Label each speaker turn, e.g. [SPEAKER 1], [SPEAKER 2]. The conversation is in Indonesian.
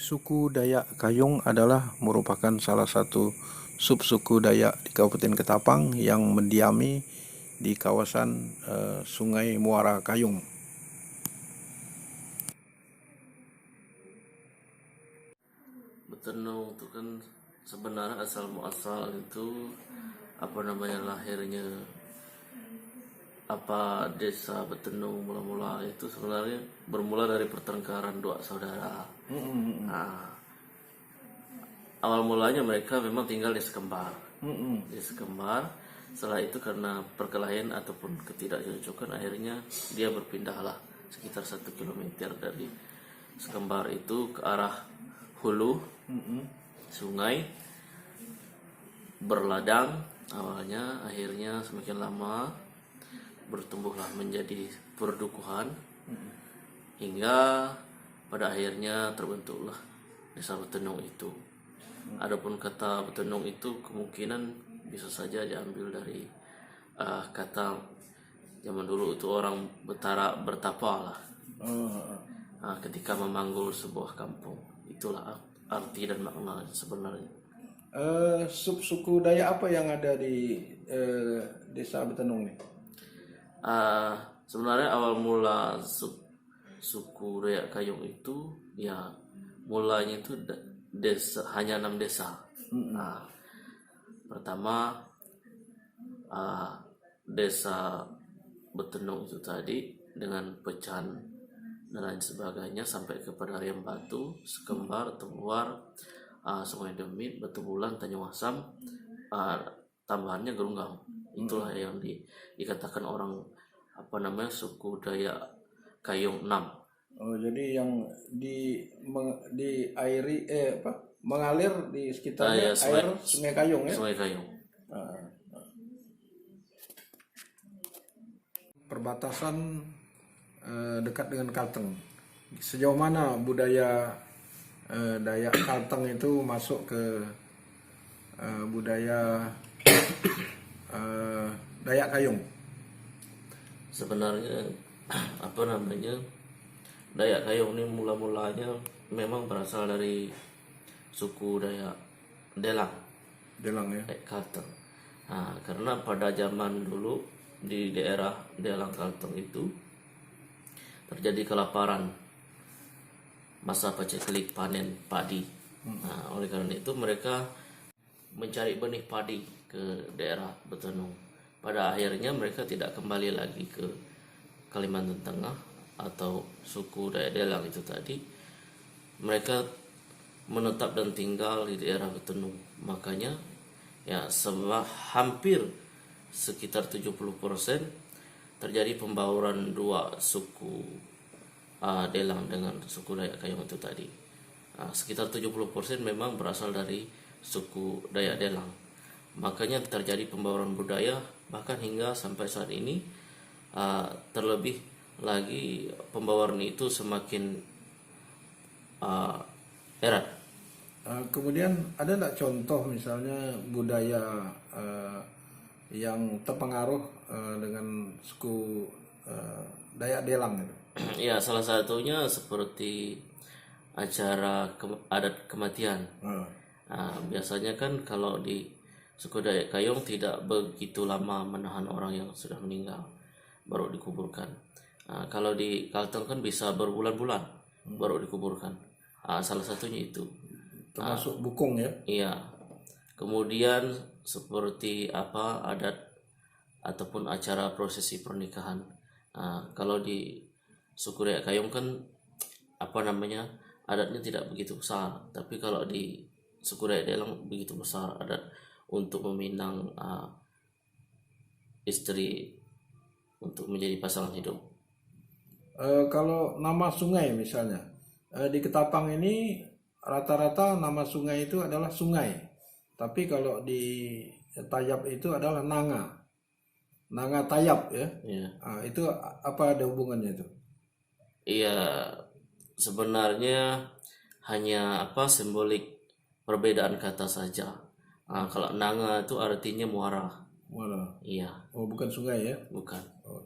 [SPEAKER 1] Suku Dayak Kayung adalah merupakan salah satu subsuku Dayak di Kabupaten Ketapang yang mendiami di kawasan Sungai Muara Kayung.
[SPEAKER 2] Betenung itu kan sebenarnya asal muasal itu lahirnya desa Betenung mula-mula itu sebenarnya bermula dari pertengkaran dua saudara. Nah, awal mulanya mereka memang tinggal di Sekembar. Di Sekembar. Setelah itu karena perkelahian ataupun ketidakcocokan akhirnya dia berpindahlah sekitar 1 kilometer dari Sekembar itu ke arah hulu sungai berladang awalnya, akhirnya semakin lama bertumbuhlah menjadi perdukuhan hingga pada akhirnya terbentuklah desa Betenung itu. Adapun kata Betenung itu kemungkinan bisa saja diambil dari kata zaman dulu itu orang bertapa lah. Ketika memanggul sebuah kampung, itulah arti dan makna sebenarnya.
[SPEAKER 1] Subsuku Dayak apa yang ada di desa Betenung nih?
[SPEAKER 2] Sebenarnya awal mula suku Dayak Kayung itu ya mulanya itu hanya 6 desa. Pertama desa Betenung itu tadi dengan pecahan dan lain sebagainya sampai ke Padariam Batu, Sekembar, Tebuar, Sungai Demit, Batu Bulan, Tanjung Asam, tambahannya Gerunggang. Itulah yang dikatakan orang suku Dayak Kayung 6.
[SPEAKER 1] Oh, jadi yang mengalir di sekitarnya air Sungai Kayung ya?
[SPEAKER 2] Sungai Kayung.
[SPEAKER 1] Perbatasan dekat dengan Kalteng. Sejauh mana budaya Dayak Kalteng itu masuk ke budaya Dayak Kayung?
[SPEAKER 2] Sebenarnya Dayak Kayung ini mula-mulanya memang berasal dari suku Dayak Delang
[SPEAKER 1] ya.
[SPEAKER 2] Kalteng. Karena pada zaman dulu di daerah Delang Kalteng itu terjadi kelaparan masa paceklik panen padi. Oleh karena itu mereka mencari benih padi ke daerah Betenung. Pada akhirnya mereka tidak kembali lagi ke Kalimantan Tengah atau suku Dayak Delang itu tadi. Mereka menetap dan tinggal di daerah Betenung. Makanya ya hampir sekitar 70% terjadi pembauran dua suku Delang dengan suku Dayak Kayung itu tadi. Sekitar 70% memang berasal dari suku Dayak Delang. Makanya terjadi pembauran budaya bahkan hingga sampai saat ini. Terlebih lagi pembauran itu semakin erat.
[SPEAKER 1] Kemudian ada nggak contoh misalnya budaya yang terpengaruh dengan suku Dayak Delang itu?
[SPEAKER 2] Ya, salah satunya seperti acara adat kematian. Biasanya kan kalau di suku Dayak Kayung tidak begitu lama menahan orang yang sudah meninggal baru dikuburkan. Kalau di Kalteng kan bisa berbulan-bulan baru dikuburkan. Salah satunya itu.
[SPEAKER 1] Termasuk bukung ya?
[SPEAKER 2] Iya. Kemudian seperti adat ataupun acara prosesi pernikahan. Kalau di suku Dayak Kayung kan adatnya tidak begitu besar, tapi kalau di suku Dayak Delang begitu besar adat untuk meminang istri untuk menjadi pasangan hidup.
[SPEAKER 1] Kalau nama sungai misalnya di Ketapang ini rata-rata nama sungai itu adalah sungai, tapi kalau di Tayap itu adalah Nanga Tayap ya. Itu apa ada hubungannya itu?
[SPEAKER 2] Iya, sebenarnya hanya simbolik perbedaan kata saja. Kalau Nanga itu artinya muara.
[SPEAKER 1] Muara.
[SPEAKER 2] Iya.
[SPEAKER 1] Oh, bukan sungai ya?
[SPEAKER 2] Bukan.
[SPEAKER 1] Oh.